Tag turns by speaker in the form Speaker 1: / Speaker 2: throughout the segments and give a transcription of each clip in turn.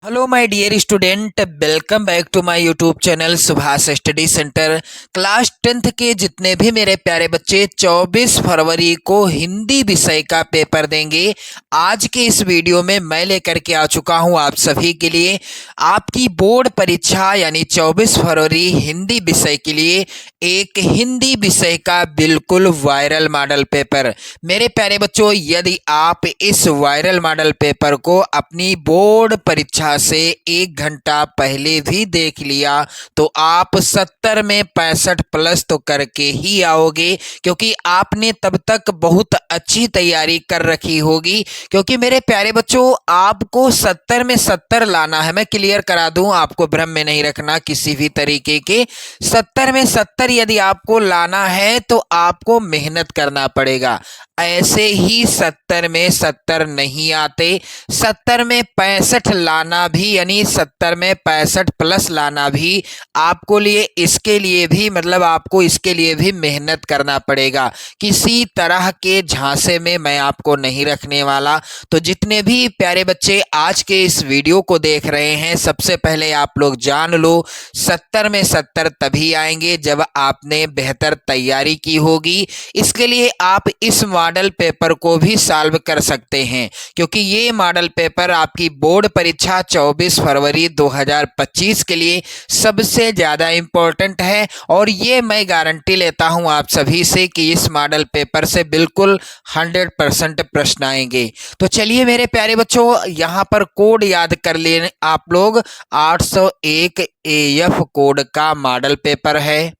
Speaker 1: Hello my dear student, welcome back to my YouTube channel Subhash study centre. Class 10th के जितने भी मेरे प्यारे बच्चे 24 फरवरी को हिंदी विषय का पेपर देंगे, आज के इस वीडियो में मैं लेकर के आ चुका हूं आप सभी के लिए आपकी बोर्ड परीक्षा यानी 24 फरवरी हिंदी विषय के लिए एक हिंदी विषय का बिल्कुल वायरल मॉडल पेपर। मेरे प्यारे बच्चों, यदि आप इस वायरल मॉडल पेपर को अपनी बोर्ड परीक्षा से 1 घंटा पहले भी देख लिया तो आप 70 में 65 प्लस तो करके ही आओगे, क्योंकि आपने तब तक बहुत अच्छी तैयारी कर रखी होगी। क्योंकि मेरे प्यारे बच्चों, आपको 70 में 70 लाना है। मैं क्लियर करा दूं, आपको भ्रम में नहीं रखना किसी भी तरीके के। 70 में 70 यदि आपको लाना है तो आपको मेहनत करना पड़ेगा। ऐसे ही 70 में 70 नहीं आते, 70 में 65 लाना भी यानी 70 में 65 प्लस लाना भी आपको लिए इसके लिए भी आपको इसके लिए भी मेहनत करना पड़ेगा। किसी तरह के झांसे में मैं आपको नहीं रखने वाला। तो जितने भी प्यारे बच्चे आज के इस वीडियो को देख रहे हैं, सबसे पहले आप लोग जान लो 70 में 70 तभी आएंगे जब आपने बेहतर तैयारी की होगी। इसके लिए आप इस मॉडल पेपर को भी सॉल्व कर सकते हैं, क्योंकि ये मॉडल पेपर आपकी बोर्ड परीक्षा 24 फरवरी 2025 के लिए सबसे ज़्यादा इम्पोर्टेंट है। और ये मैं गारंटी लेता हूं आप सभी से कि इस मॉडल पेपर से बिल्कुल 100% प्रश्न आएंगे। तो चलिए मेरे प्यारे बच्चों, यहाँ पर कोड याद कर लें आप लोग। 801 AF कोड का मॉडल पेपर है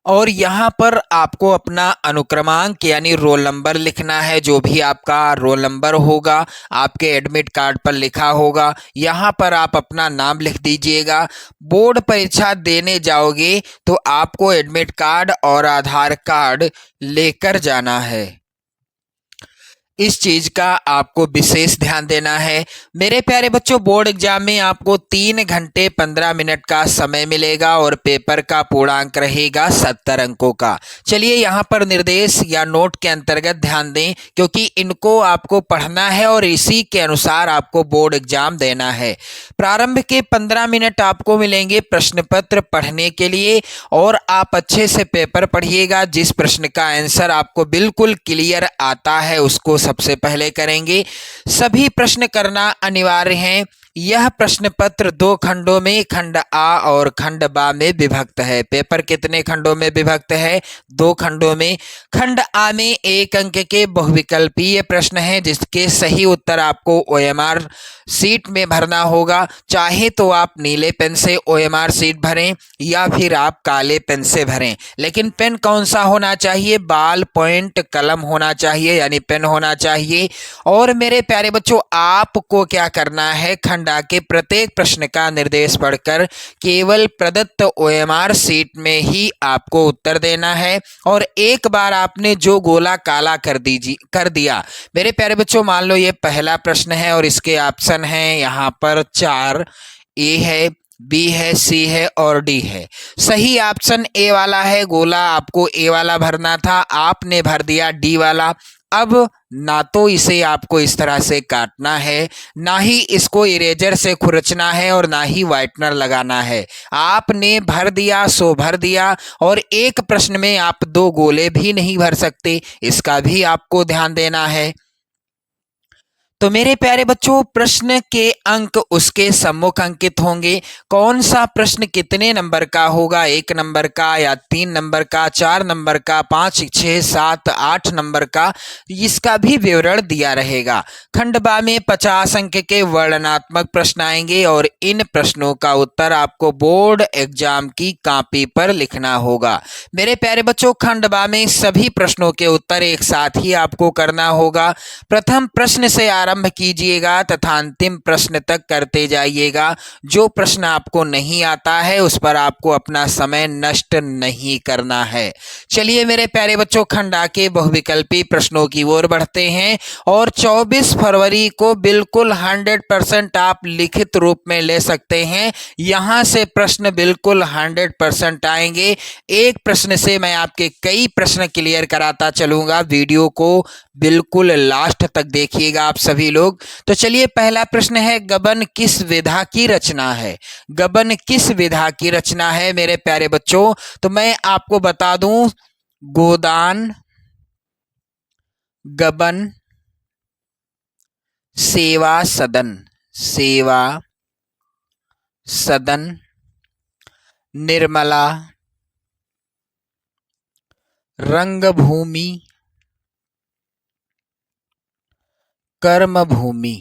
Speaker 1: और यहाँ पर आपको अपना अनुक्रमांक यानी रोल नंबर लिखना है। जो भी आपका रोल नंबर होगा आपके एडमिट कार्ड पर लिखा होगा, यहाँ पर आप अपना नाम लिख दीजिएगा। बोर्ड परीक्षा देने जाओगे तो आपको एडमिट कार्ड और आधार कार्ड लेकर जाना है। इस चीज का आपको विशेष ध्यान देना है। मेरे प्यारे बच्चों, बोर्ड एग्जाम में आपको 3 घंटे 15 मिनट का समय मिलेगा और पेपर का पूर्णांक रहेगा 70 अंकों का। चलिए यहाँ पर निर्देश या नोट के अंतर्गत ध्यान दें, क्योंकि इनको आपको पढ़ना है और इसी के अनुसार आपको बोर्ड एग्जाम देना है। प्रारंभ के 15 मिनट आपको मिलेंगे प्रश्न पत्र पढ़ने के लिए और आप अच्छे से पेपर पढ़िएगा। जिस प्रश्न का आंसर आपको बिल्कुल क्लियर आता है उसको सबसे पहले करेंगे। सभी प्रश्न करना अनिवार्य है। यह प्रश्न पत्र 2 खंडों में, खंड आ और खंड बा में विभक्त है। पेपर कितने खंडों में विभक्त है? 2 खंडों में। खंड आ में 1 अंक के बहुविकल्पीय प्रश्न हैं, जिसके सही उत्तर आपको OMR सीट में भरना होगा। चाहे तो आप नीले पेन से OMR सीट भरें या फिर आप काले पेन से भरें, लेकिन पेन कौन सा होना चाहिए? बाल पॉइंट कलम होना चाहिए, यानी पेन होना चाहिए। और मेरे प्यारे बच्चों, आपको क्या करना है? खंड आ के प्रत्येक प्रश्न का निर्देश पढ़कर केवल प्रदत्त OMR सीट में ही आपको उत्तर देना है। और एक बार आपने जो गोला काला कर दिया, मेरे प्यारे बच्चों, मान लो ये पहला प्रश्न है और इसके ऑप्शन हैं यहाँ पर 4। ए है, बी है, सी है और डी है। सही ऑप्शन ए वाला है। गोला आपको ए वाला भरना था, आपने भर दिया डी वाला। अब ना तो इसे आपको इस तरह से काटना है, ना ही इसको इरेजर से खुरचना है और ना ही व्हाइटनर लगाना है। आपने भर दिया सो भर दिया। और एक प्रश्न में आप 2 गोले भी नहीं भर सकते, इसका भी आपको ध्यान देना है। तो मेरे प्यारे बच्चों, प्रश्न के अंक उसके सम्मुख अंकित होंगे। कौन सा प्रश्न कितने नंबर का होगा? 1 नंबर का या 3 नंबर का, 4 नंबर का, 5, 6, 7, 8 नंबर का, इसका भी विवरण दिया रहेगा। खंड बा में 50 अंक के वर्णनात्मक प्रश्न आएंगे और इन प्रश्नों का उत्तर आपको बोर्ड एग्जाम की कॉपी पर लिखना होगा। मेरे प्यारे बच्चों, खंड बा में सभी प्रश्नों के उत्तर एक साथ ही आपको करना होगा। प्रथम प्रश्न से आरंभ कीजिएगा तथा अंतिम प्रश्न तक करते जाइएगा। जो प्रश्न आपको नहीं आता है उस पर आपको अपना समय नष्ट नहीं करना है। चलिए मेरे प्यारे बच्चों, खंड आ के बहुविकल्पी प्रश्नों की ओर बढ़ते हैं और 24 फरवरी को बिल्कुल 100% आप लिखित रूप में ले सकते हैं। यहां से प्रश्न बिल्कुल 100% आएंगे। एक प्रश्न से मैं आपके कई प्रश्न क्लियर कराता चलूंगा। वीडियो को बिल्कुल लास्ट तक देखिएगा आप सभी लोग। तो चलिए पहला प्रश्न है, गबन किस विधा की रचना है? गबन किस विधा की रचना है मेरे प्यारे बच्चों? तो मैं आपको बता दूं, गोदान, गबन, सेवा सदन, सेवा सदन, निर्मला, रंगभूमि, कर्मभूमि।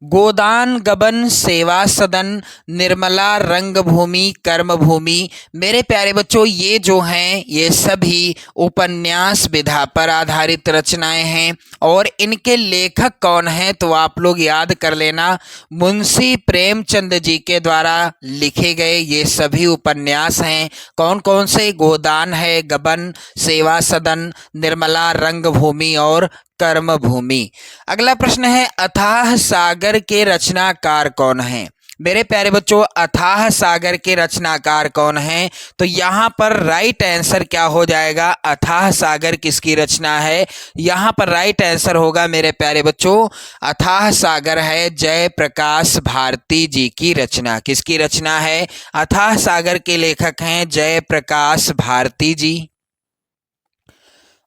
Speaker 1: गोदान, गबन, सेवा सदन, निर्मला, रंगभूमि, कर्मभूमि। मेरे प्यारे बच्चों, ये जो हैं ये सभी उपन्यास विधा पर आधारित रचनाएं हैं। और इनके लेखक कौन हैं तो आप लोग याद कर लेना, मुंशी प्रेमचंद जी के द्वारा लिखे गए ये सभी उपन्यास हैं। कौन कौन से? गोदान है, गबन, सेवा सदन, निर्मला, रंगभूमि और कर्मभूमि। अगला प्रश्न है, अथाह सागर के रचनाकार कौन हैं? मेरे प्यारे बच्चों, अथाह सागर के रचनाकार कौन हैं? तो यहाँ पर राइट आंसर क्या हो जाएगा? अथाह सागर किसकी रचना है? यहाँ पर राइट आंसर होगा मेरे प्यारे बच्चों, अथाह सागर है जयप्रकाश भारती जी की रचना। किसकी रचना है? अथाह सागर के लेखक हैं जयप्रकाश भारती जी।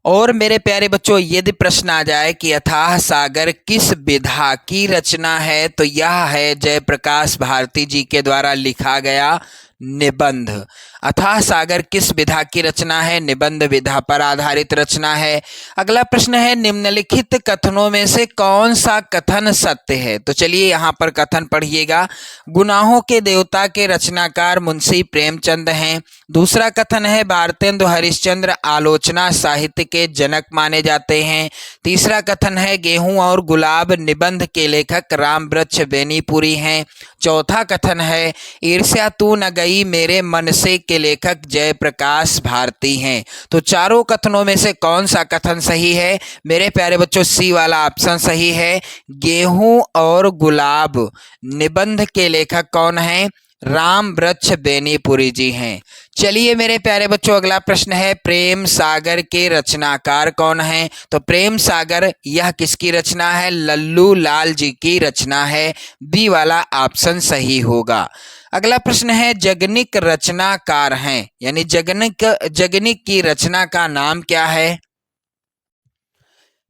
Speaker 1: और मेरे प्यारे बच्चों, यदि प्रश्न आ जाए कि अथाह सागर किस विधा की रचना है तो यह है जयप्रकाश भारती जी के द्वारा लिखा गया निबंध। अथाह सागर किस विधा की रचना है? निबंध विधा पर आधारित रचना है। अगला प्रश्न है, निम्नलिखित कथनों में से कौन सा कथन सत्य है? तो चलिए यहाँ पर कथन पढ़िएगा। गुनाहों के देवता के रचनाकार मुंशी प्रेमचंद हैं। दूसरा कथन है, भारतेंदु हरिश्चंद्र आलोचना साहित्य के जनक माने जाते हैं। तीसरा कथन है, गेहूं और गुलाब निबंध के लेखक रामवृक्ष बेनीपुरी हैं। चौथा कथन है, ईर्ष्या तू न गई मेरे मन से के लेखक जयप्रकाश भारती हैं। तो चारों कथनों में से कौन सा कथन सही है? मेरे प्यारे बच्चों, सी वाला ऑप्शन सही है। गेहूं और गुलाब निबंध के लेखक कौन हैं? रामवृक्ष बेनीपुरी जी हैं। चलिए मेरे प्यारे बच्चों, अगला प्रश्न है, प्रेम सागर के रचनाकार कौन हैं? तो प्रेम सागर यह किसकी रचना है? लल्लू लाल जी की रचना है। बी वाला ऑप्शन सही होगा। अगला प्रश्न है, जगनिक रचनाकार हैं, यानी जगनिक की रचना का नाम क्या है?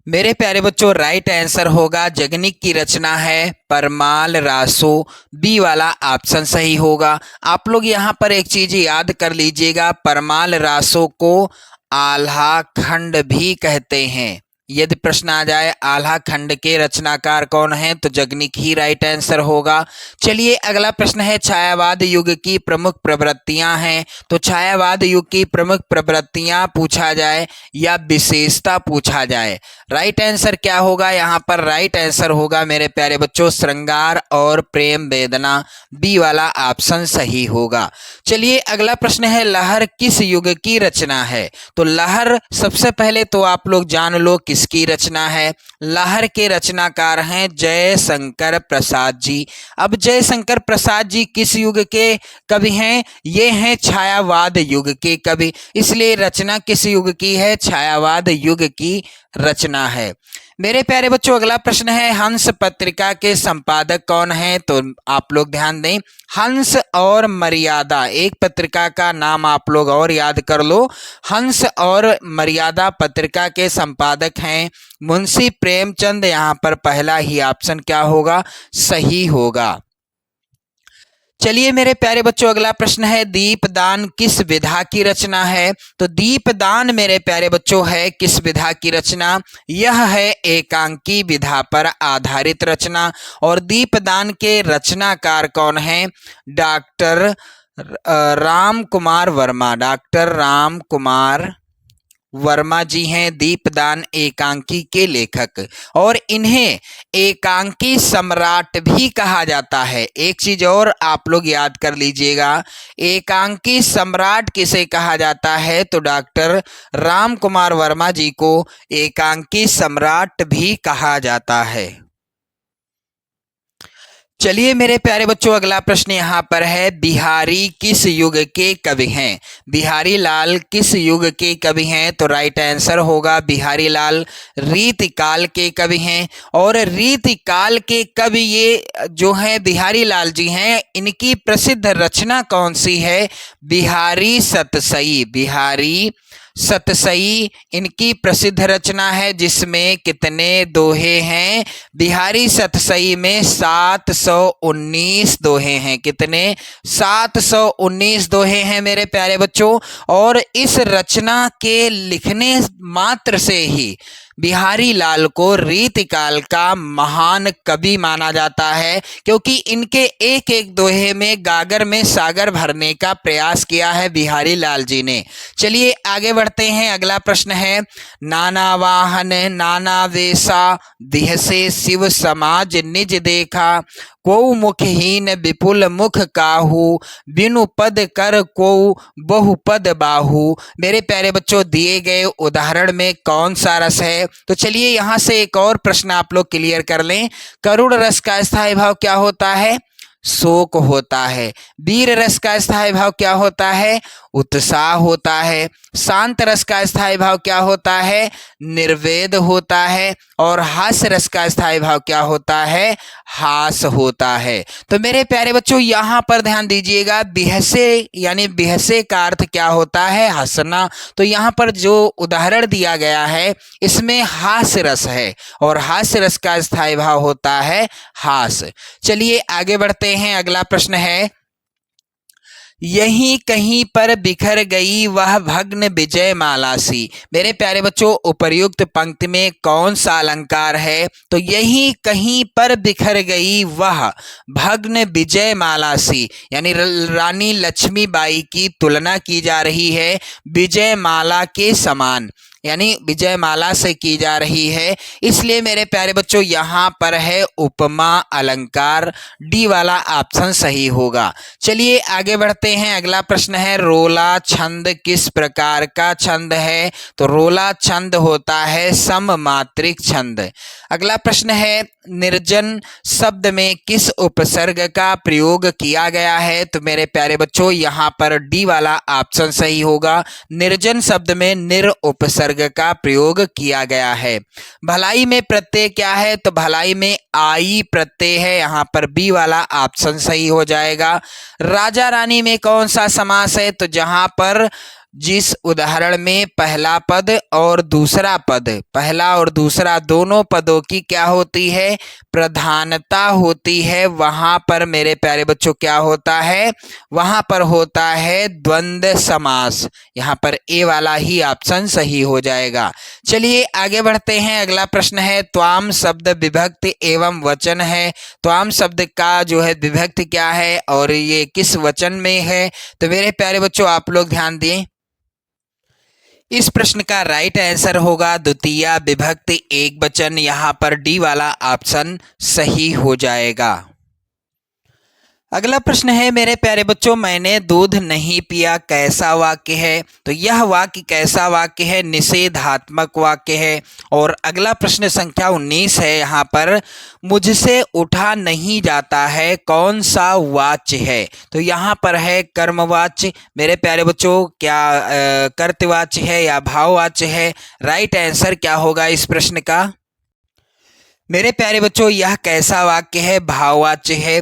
Speaker 1: मेरे प्यारे बच्चों, राइट आंसर होगा, जगनिक की रचना है परमाल रासो। बी वाला ऑप्शन सही होगा। आप लोग यहाँ पर एक चीज याद कर लीजिएगा, परमाल रासो को आल्हा खंड भी कहते हैं। यदि प्रश्न आ जाए आल्हा खंड के रचनाकार कौन है तो जगनिक ही राइट आंसर होगा। चलिए अगला प्रश्न है, छायावाद युग की प्रमुख प्रवृत्तियां हैं। तो छायावाद युग की प्रमुख प्रवृत्तियां पूछा जाए या विशेषता पूछा जाए, राइट आंसर क्या होगा? यहाँ पर राइट आंसर होगा मेरे प्यारे बच्चों, श्रृंगार और प्रेम वेदना। बी वाला ऑप्शन सही होगा। चलिए अगला प्रश्न है, लहर किस युग की रचना है? तो लहर सबसे पहले तो आप लोग जान लो किसकी रचना है। लहर के रचनाकार हैं जयशंकर प्रसाद जी। अब जयशंकर प्रसाद जी किस युग के कवि हैं? ये हैं छायावाद युग के कवि, इसलिए रचना किस युग की है? छायावाद युग की रचना है। मेरे प्यारे बच्चों, अगला प्रश्न है, हंस पत्रिका के संपादक कौन हैं? तो आप लोग ध्यान दें, हंस और मर्यादा एक पत्रिका का नाम आप लोग और याद कर लो। हंस और मर्यादा पत्रिका के संपादक हैं मुंशी प्रेमचंद। यहाँ पर पहला ही ऑप्शन क्या होगा? सही होगा। चलिए मेरे प्यारे बच्चों, अगला प्रश्न है, दीपदान किस विधा की रचना है? तो दीपदान मेरे प्यारे बच्चों है किस विधा की रचना? यह है एकांकी विधा पर आधारित रचना। और दीपदान के रचनाकार कौन हैं? डॉक्टर राम कुमार वर्मा। डॉक्टर राम कुमार वर्मा जी हैं दीपदान एकांकी के लेखक। और इन्हें एकांकी सम्राट भी कहा जाता है। एक चीज और आप लोग याद कर लीजिएगा, एकांकी सम्राट किसे कहा जाता है? तो डॉक्टर राम कुमार वर्मा जी को एकांकी सम्राट भी कहा जाता है। चलिए मेरे प्यारे बच्चों, अगला प्रश्न यहाँ पर है, बिहारी किस युग के कवि हैं? बिहारी लाल किस युग के कवि हैं? तो राइट आंसर होगा बिहारी लाल रीतिकाल के कवि हैं। और रीतिकाल के कवि ये जो हैं बिहारी लाल जी हैं, इनकी प्रसिद्ध रचना कौन सी है? बिहारी सतसई। बिहारी सतसई इनकी प्रसिद्ध रचना है, जिसमें कितने दोहे हैं? बिहारी सतसई में 719 दोहे हैं। कितने? 719 दोहे हैं मेरे प्यारे बच्चों। और इस रचना के लिखने मात्र से ही बिहारी लाल को रीतिकाल का महान कवि माना जाता है, क्योंकि इनके एक एक दोहे में गागर में सागर भरने का प्रयास किया है बिहारी लाल जी ने। चलिए आगे बढ़ते हैं। अगला प्रश्न है, नाना वाहन नाना वेशा दिहसे शिव समाज निज देखा, को मुखहीन विपुल मुख काहू, बिनु पद कर को बहुपद बाहू। मेरे प्यारे बच्चों, दिए गए उदाहरण में कौन सा रस है? तो चलिए यहाँ से एक और प्रश्न आप लोग क्लियर कर लें। करुण रस का स्थायी भाव क्या होता है? शोक होता है। वीर रस का स्थायी भाव क्या होता है? उत्साह होता है। शांत रस का स्थायी भाव क्या होता है? निर्वेद होता है। और हास्य रस का स्थायी भाव क्या होता है? हास होता है। तो मेरे प्यारे बच्चों, यहाँ पर ध्यान दीजिएगा, बिहसे यानी बिहसे का अर्थ क्या होता है? हंसना। तो यहाँ पर जो उदाहरण दिया गया है इसमें हास्य रस है, और हास्य रस का स्थायी भाव होता है हास। चलिए आगे बढ़ते हैं। अगला प्रश्न है, यहीं कहीं पर बिखर गई वह भग्न विजय माला सी। मेरे प्यारे बच्चों, उपर्युक्त पंक्ति में कौन सा अलंकार है? तो यहीं कहीं पर बिखर गई वह भग्न विजय माला सी, यानी रानी लक्ष्मीबाई की तुलना की जा रही है विजय माला के समान, यानी विजय माला से की जा रही है। इसलिए मेरे प्यारे बच्चों, यहाँ पर है उपमा अलंकार। डी वाला ऑप्शन सही होगा। चलिए आगे बढ़ते हैं। अगला प्रश्न है, रोला छंद किस प्रकार का छंद है? तो रोला छंद होता है सममात्रिक छंद। अगला प्रश्न है, निर्जन शब्द में किस उपसर्ग का प्रयोग किया गया है? तो मेरे प्यारे बच्चों, यहाँ पर डी वाला ऑप्शन सही होगा। निर्जन शब्द में निर उपसर्ग का प्रयोग किया गया है। भलाई में प्रत्यय क्या है? तो भलाई में आई प्रत्यय है। यहाँ पर बी वाला ऑप्शन सही हो जाएगा। राजा रानी में कौन सा समास है? तो जहां पर जिस उदाहरण में पहला पद और दूसरा पद, पहला और दूसरा दोनों पदों की क्या होती है? प्रधानता होती है, वहां पर मेरे प्यारे बच्चों क्या होता है? वहां पर होता है द्वंद्व समास। यहाँ पर ए वाला ही ऑप्शन सही हो जाएगा। चलिए आगे बढ़ते हैं। अगला प्रश्न है, त्वाम शब्द विभक्ति एवं वचन है। त्वाम शब्द का जो है विभक्ति क्या है और ये किस वचन में है? तो मेरे प्यारे बच्चों, आप लोग ध्यान दें। इस प्रश्न का राइट आंसर होगा द्वितीया विभक्ति एक वचन। यहाँ पर डी वाला ऑप्शन सही हो जाएगा। अगला प्रश्न है, मेरे प्यारे बच्चों, मैंने दूध नहीं पिया कैसा वाक्य है? तो यह वाक्य कैसा वाक्य है? निषेधात्मक वाक्य है। और अगला प्रश्न संख्या 19 है। यहाँ पर मुझसे उठा नहीं जाता है कौन सा वाच्य है? तो यहाँ पर है कर्मवाच्य। मेरे प्यारे बच्चों, क्या कर्तवाच्य है या भाववाच्य है? राइट आंसर क्या होगा इस प्रश्न का? मेरे प्यारे बच्चों, यह कैसा वाक्य है? भाववाच्य है।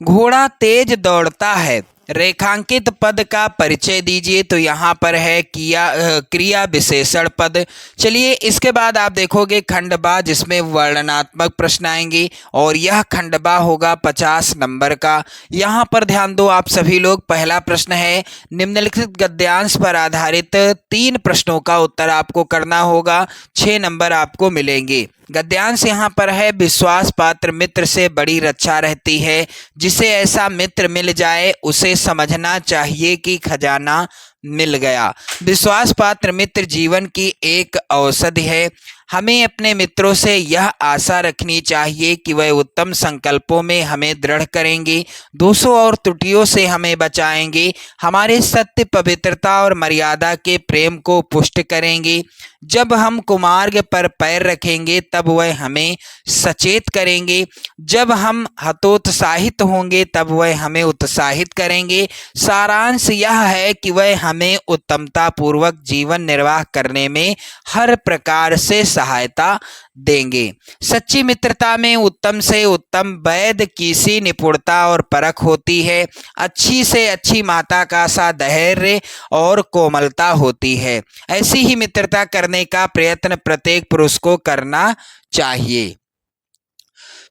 Speaker 1: घोड़ा तेज दौड़ता है, रेखांकित पद का परिचय दीजिए। तो यहाँ पर है क्रिया विशेषण पद। चलिए इसके बाद आप देखोगे खंडबा, जिसमें वर्णनात्मक प्रश्न आएंगे और यह खंडबा होगा 50 नंबर का। यहाँ पर ध्यान दो आप सभी लोग। पहला प्रश्न है, निम्नलिखित गद्यांश पर आधारित 3 प्रश्नों का उत्तर आपको करना होगा। 6 नंबर आपको मिलेंगे। गद्यांश यहाँ पर है, विश्वास पात्र मित्र से बड़ी रक्षा रहती है, जिसे ऐसा मित्र मिल जाए उसे समझना चाहिए कि खजाना मिल गया। विश्वास पात्र मित्र जीवन की एक औषधि है। हमें अपने मित्रों से यह आशा रखनी चाहिए कि वह उत्तम संकल्पों में हमें दृढ़ करेंगे, दोषों और त्रुटियों से हमें बचाएंगे, हमारे सत्य, पवित्रता और मर्यादा के प्रेम को पुष्ट करेंगे। जब हम कुमार्ग पर पैर रखेंगे तब वह हमें सचेत करेंगे, जब हम हतोत्साहित होंगे तब वह हमें उत्साहित करेंगे। सारांश यह है कि वह हमें उत्तमता पूर्वक जीवन निर्वाह करने में हर प्रकार से सहायता देंगे। सच्ची मित्रता में उत्तम से उत्तम वैद्य की सी निपुणता और परख होती है, अच्छी से अच्छी माता का सा धैर्य और कोमलता होती है। ऐसी ही मित्रता करने का प्रयत्न प्रत्येक पुरुष को करना चाहिए।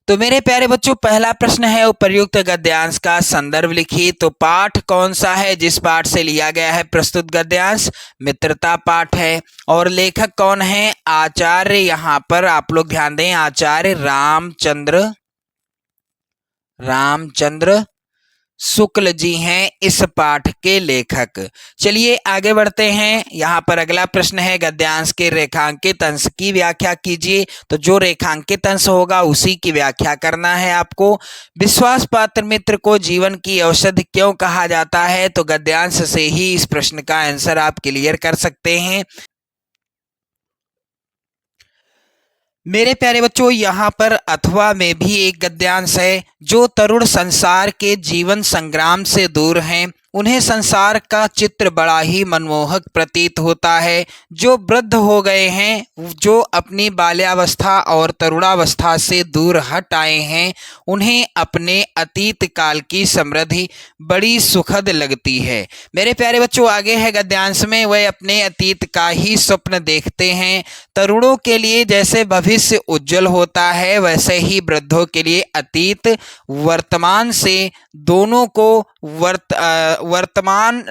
Speaker 1: तो मेरे प्यारे बच्चों, पहला प्रश्न है उपर्युक्त गद्यांश का संदर्भ लिखिए। तो पाठ कौन सा है जिस पाठ से लिया गया है प्रस्तुत गद्यांश? मित्रता पाठ है। और लेखक कौन है? आचार्य, यहाँ पर आप लोग ध्यान दें, आचार्य रामचंद्र शुक्ल जी हैं इस पाठ के लेखक। चलिए आगे बढ़ते हैं। यहाँ पर अगला प्रश्न है गद्यांश के रेखांकित अंश की व्याख्या कीजिए। तो जो रेखांकित अंश होगा उसी की व्याख्या करना है आपको। विश्वास पात्र मित्र को जीवन की औषधि क्यों कहा जाता है? तो गद्यांश से ही इस प्रश्न का आंसर आप क्लियर कर सकते हैं। मेरे प्यारे बच्चों, यहाँ पर अथवा में भी एक गद्यांश है। जो तरुण संसार के जीवन संग्राम से दूर हैं, उन्हें संसार का चित्र बड़ा ही मनमोहक प्रतीत होता है। जो वृद्ध हो गए हैं, जो अपनी बाल्यावस्था और तरुणावस्था से दूर हट आए हैं, उन्हें अपने अतीत काल की समृद्धि बड़ी सुखद लगती है। मेरे प्यारे बच्चों, आगे है गद्यांश में, वह अपने अतीत का ही स्वप्न देखते हैं। तरुणों के लिए जैसे भविष्य उज्जवल होता है, वैसे ही वृद्धों के लिए अतीत वर्तमान से दोनों को वर्तमान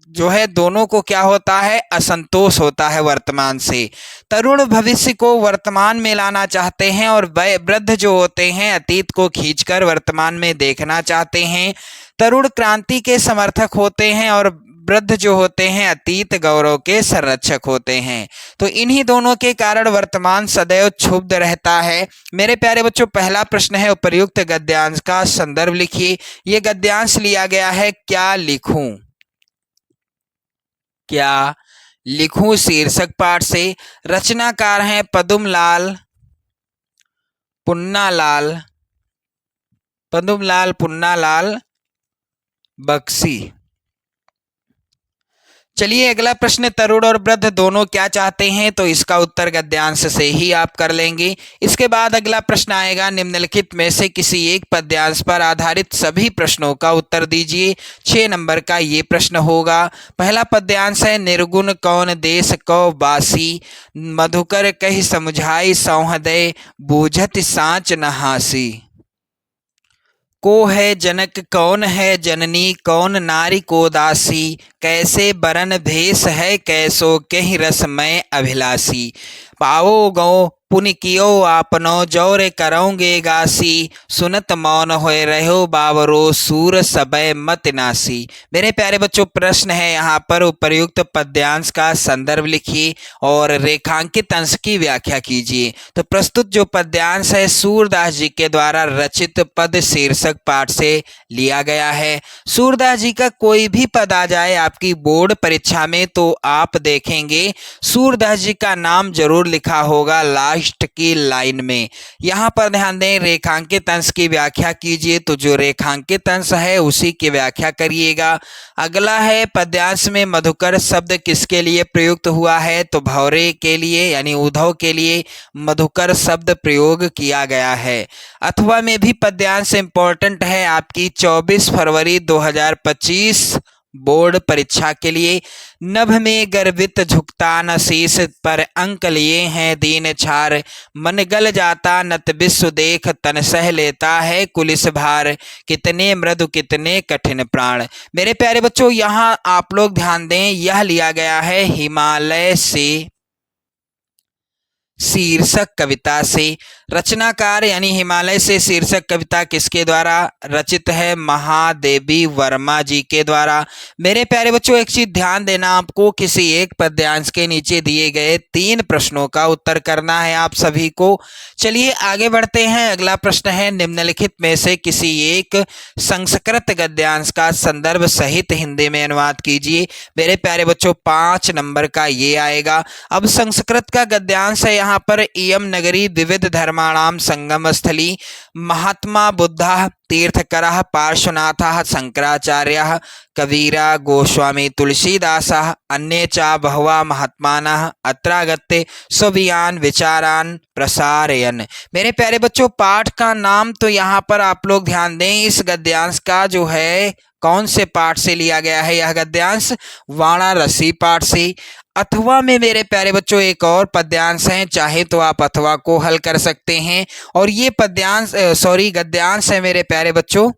Speaker 1: जो है दोनों को क्या होता है? असंतोष होता है वर्तमान से। तरुण भविष्य को वर्तमान में लाना चाहते हैं और वृद्ध जो होते हैं अतीत को खींचकर वर्तमान में देखना चाहते हैं। तरुण क्रांति के समर्थक होते हैं और वृद्ध जो होते हैं अतीत गौरव के संरक्षक होते हैं। तो इन्हीं दोनों के कारण वर्तमान सदैव क्षुब्ध रहता है। मेरे प्यारे बच्चों, पहला प्रश्न है उपर्युक्त गद्यांश का संदर्भ लिखिए। ये गद्यांश लिया गया है क्या लिखूं शीर्षक पाठ से। रचनाकार हैं पदुमलाल पुन्नालाल बख्शी। चलिए अगला प्रश्न, तरुण और वृद्ध दोनों क्या चाहते हैं? तो इसका उत्तर गद्यांश से ही आप कर लेंगे। इसके बाद अगला प्रश्न आएगा, निम्नलिखित में से किसी एक पद्यांश पर आधारित सभी प्रश्नों का उत्तर दीजिए। 6 नंबर का ये प्रश्न होगा। पहला पद्यांश है, निर्गुण कौन देश कौ बासी, मधुकर कहि समुझाई सौहृदय, बूझत साँच न हासी। को है जनक कौन है जननी, कौन नारी को दासी, कैसे बरन भेष है कैसो कहि रसमय अभिलाषी। पाओ गौ पुनि कियो आपनो, जौरे करोगे गासी, सुनत मौन होए रहो बावरो, सूर सबय मत नासी। मेरे प्यारे बच्चों, प्रश्न है यहाँ पर उपर्युक्त पद्यांश का संदर्भ लिखिए और रेखांकित अंश की व्याख्या कीजिए। तो प्रस्तुत जो पद्यांश है सूरदास जी के द्वारा रचित पद शीर्षक पाठ से लिया गया है। सूरदास जी का कोई भी पद आ जाए आपकी बोर्ड परीक्षा में तो आप देखेंगे सूरदास जी का नाम जरूर लिखा होगा लास्ट की लाइन में। यहाँ पर ध्यान दें, रेखांकित अंश की व्याख्या कीजिए। तो जो रेखांकित अंश है उसी की व्याख्या करिएगा। अगला है, पद्यांश में मधुकर शब्द किसके लिए प्रयुक्त हुआ है? तो भौरे के लिए यानी उद्धव के लिए मधुकर शब्द प्रयोग किया गया है। अथवा में भी पद्यांश इंपॉर्टेंट है आपकी 24 फरवरी 2025 बोर्ड परीक्षा के लिए। नभ में गर्वित झुकता न शीश, पर अंक लिए हैं दीन छार, मन गल जाता नत विश्व देख, तन सह लेता है कुलिस भार, कितने मृदु कितने कठिन प्राण। मेरे प्यारे बच्चों, यहाँ आप लोग ध्यान दें, यह लिया गया है हिमालय से शीर्षक कविता से। रचनाकार यानी हिमालय से शीर्षक कविता किसके द्वारा रचित है? महादेवी वर्मा जी के द्वारा। मेरे प्यारे बच्चों, एक चीज ध्यान देना, आपको किसी एक पद्यांश के नीचे दिए गए 3 प्रश्नों का उत्तर करना है आप सभी को। चलिए आगे बढ़ते हैं। अगला प्रश्न है, निम्नलिखित में से किसी एक संस्कृत गद्यांश का संदर्भ सहित हिंदी में अनुवाद कीजिए। मेरे प्यारे बच्चों, 5 नंबर का ये आएगा। अब संस्कृत का गद्यांश है यहाँ पर, इयम नगरी विविध धर्माणाम संगम स्थली, महात्मा बुद्धः तीर्थकरः पार्श्वनाथः शंकराचार्यः कबीरा गोस्वामी तुलसीदासः अन्ये च बहवः महात्मानः अत्रागत्य स्ववियान विचारान प्रसारयन्। मेरे प्यारे बच्चों, पाठ का नाम तो यहाँ पर आप लोग ध्यान दें, इस गद्यांश का जो है कौन से पाठ से लिया गया है? यह गद्यांश वाराणसी पाठ से। अथवा में मेरे प्यारे बच्चों एक और पद्यांश है, चाहे तो आप अथवा को हल कर सकते हैं। और ये गद्यांश है मेरे प्यारे बच्चों,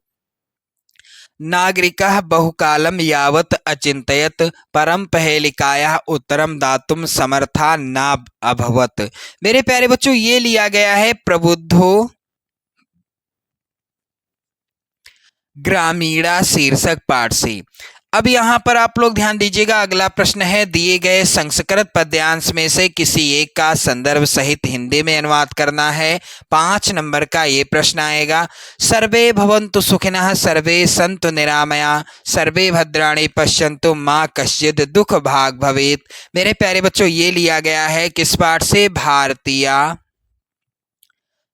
Speaker 1: नागरिकः बहुकालं यावत् अचिन्तयत् परम पहेलिकायाः उत्तरम दातुम समर्था न अभवत्। मेरे प्यारे बच्चों, ये लिया गया है प्रबुद्धो ग्रामीणा शीर्षक पाठ से। अब यहाँ पर आप लोग ध्यान दीजिएगा, अगला प्रश्न है, दिए गए संस्कृत पद्यांश में से किसी एक का संदर्भ सहित हिंदी में अनुवाद करना है। 5 नंबर का ये प्रश्न आएगा। सर्वे भवन्तु सुखिनः सर्वे सन्तु निरामया सर्वे भद्राणि पश्यन्तु मा कश्चित् दुख भाग भवेत्। मेरे प्यारे बच्चों, ये लिया गया है किस पाठ से?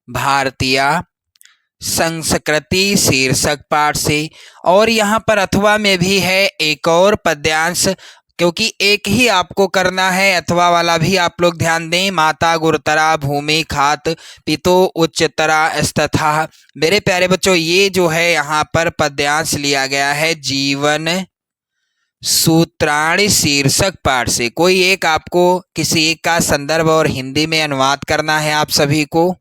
Speaker 1: भारतीय संस्कृति शीर्षक पाठ से। और यहाँ पर अथवा में भी है एक और पद्यांश, क्योंकि एक ही आपको करना है, अथवा वाला भी आप लोग ध्यान दें। माता गुरुतरा भूमि खात पितो उच्चतरा स्तथा। मेरे प्यारे बच्चों, ये जो है यहाँ पर पद्यांश लिया गया है जीवन सूत्राणि शीर्षक पाठ से। कोई एक आपको किसी एक का संदर्भ और हिंदी में अनुवाद करना है आप सभी को।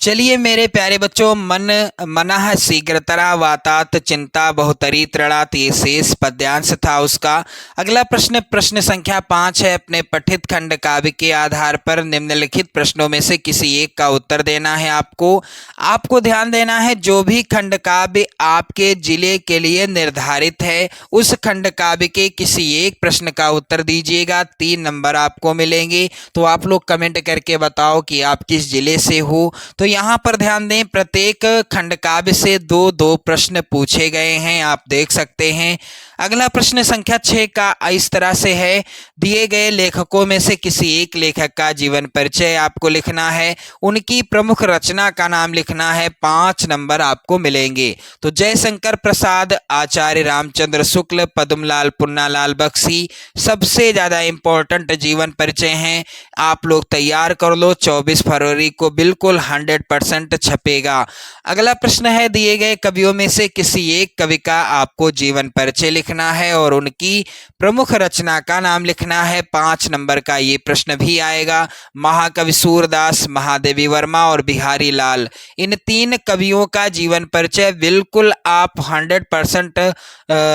Speaker 1: चलिए मेरे प्यारे बच्चों, मनः शीघ्रतरा वातात चिंता बहुतरी तृणात, ये शेष पद्यांश था उसका। अगला प्रश्न संख्या 5 है। अपने पठित खंड काव्य के आधार पर निम्नलिखित प्रश्नों में से किसी एक का उत्तर देना है आपको ध्यान देना है, जो भी खंड काव्य आपके जिले के लिए निर्धारित है उस खंड काव्य के किसी एक प्रश्न का उत्तर दीजिएगा। 3 नंबर आपको मिलेंगे। तो आप लोग कमेंट करके बताओ कि आप किस जिले से हो। तो यहाँ पर ध्यान दें, प्रत्येक खंड काव्य से 2-2 प्रश्न पूछे गए हैं, आप देख सकते हैं। अगला प्रश्न संख्या 6 का इस तरह से है, दिए गए लेखकों में से किसी एक लेखक का जीवन परिचय आपको लिखना है, उनकी प्रमुख रचना का नाम लिखना है। 5 नंबर आपको मिलेंगे। तो जयशंकर प्रसाद, आचार्य रामचंद्र शुक्ल, पद्मलाल पुन्नालाल बख्शी, सबसे ज्यादा इंपॉर्टेंट जीवन परिचय हैं। आप लोग तैयार कर लो, 24 फरवरी को बिल्कुल 100% छपेगा। अगला प्रश्न है, दिए गए कवियों में से किसी एक कवि का आपको जीवन परिचय लिखना है और उनकी प्रमुख रचना का नाम लिखना है। 5 नंबर का ये प्रश्न भी आएगा। महाकवि सूरदास, महादेवी वर्मा और बिहारी लाल, इन 3 कवियों का जीवन परिचय बिल्कुल आप 100%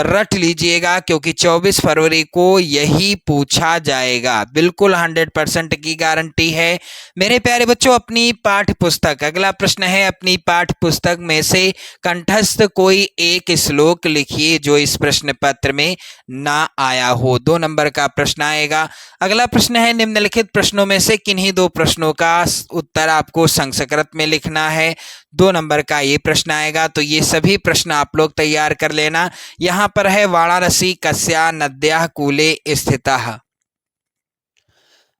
Speaker 1: रट लीजिएगा, क्योंकि 24 फरवरी को यही पूछा जाएगा। बिल्कुल 100% की गारंटी है मेरे प्यारे बच्चों। अपनी पाठ्य पुस्तक, अगला प्रश्न है, अपनी पाठ्य पुस्तक में से कंठस्थ कोई एक श्लोक लिखिए जो इस प्रश्न पत्र में ना आया हो। 2 नंबर का प्रश्न आएगा। अगला प्रश्न है, निम्नलिखित प्रश्नों में से किन्हीं 2 प्रश्नों का उत्तर आपको संस्कृत में लिखना है। 2 नंबर का ये प्रश्न आएगा। तो ये सभी प्रश्न आप लोग तैयार कर लेना। यहाँ पर है, वाराणसी कस्या नद्याः कूले स्थितः।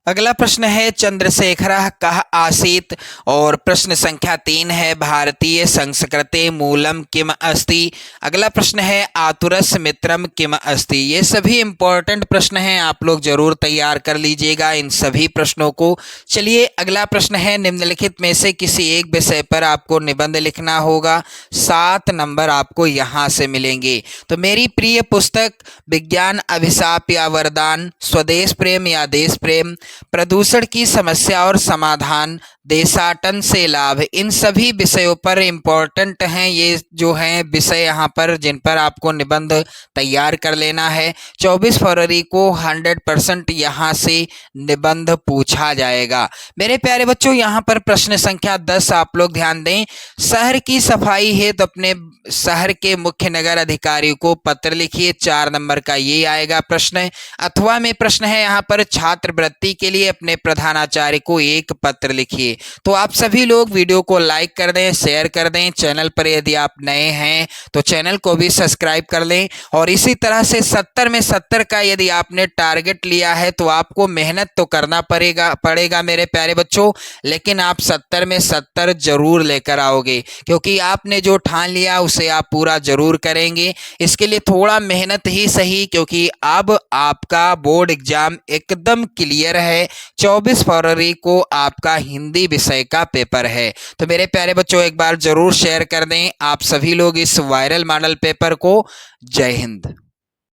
Speaker 1: अगला प्रश्न है, चंद्रशेखरः कः आसीत्। और प्रश्न संख्या 3 है, भारतीय संस्कृते मूलम किम अस्ति। अगला प्रश्न है, आतुरस्य मित्रम किम अस्ति। ये सभी इंपॉर्टेंट प्रश्न हैं, आप लोग जरूर तैयार कर लीजिएगा इन सभी प्रश्नों को। चलिए अगला प्रश्न है, निम्नलिखित में से किसी एक विषय पर आपको निबंध लिखना होगा। 7 नंबर आपको यहाँ से मिलेंगे। तो मेरी प्रिय पुस्तक विज्ञान अभिशाप या वरदान, स्वदेश प्रेम या देश प्रेम, प्रदूषण की समस्या और समाधान, देशाटन से लाभ, इन सभी विषयों पर इम्पोर्टेंट हैं ये जो हैं विषय यहाँ पर, जिन पर आपको निबंध तैयार कर लेना है। 24 फरवरी को 100% यहाँ से निबंध पूछा जाएगा। मेरे प्यारे बच्चों, यहाँ पर प्रश्न संख्या 10 आप लोग ध्यान दें। शहर की सफाई हेतु अपने शहर के मुख्य नगर अधिकारी को पत्र लिखिए। 4 नंबर का ये आएगा प्रश्न। अथवा में प्रश्न है यहाँ पर, छात्रवृत्ति के लिए अपने प्रधानाचार्य को एक पत्र लिखिए। तो आप सभी लोग वीडियो को लाइक कर दें, शेयर कर दें। चैनल पर यदि आप नए हैं तो चैनल को भी सब्सक्राइब कर लें। और इसी तरह से 70 में 70 का यदि आपने टारगेट लिया है तो आपको मेहनत तो करना पड़ेगा मेरे प्यारे बच्चों, लेकिन आप 70 में 70 जरूर लेकर आओगे, क्योंकि आपने जो ठान लिया उसे आप पूरा जरूर करेंगे। इसके लिए थोड़ा मेहनत ही सही, क्योंकि अब आपका बोर्ड एग्जाम एकदम क्लियर है। 24 फरवरी को आपका हिंदी विषय का पेपर है। तो मेरे प्यारे बच्चों, एक बार जरूर शेयर कर दें आप सभी लोग इस वायरल मॉडल पेपर को। जय हिंद।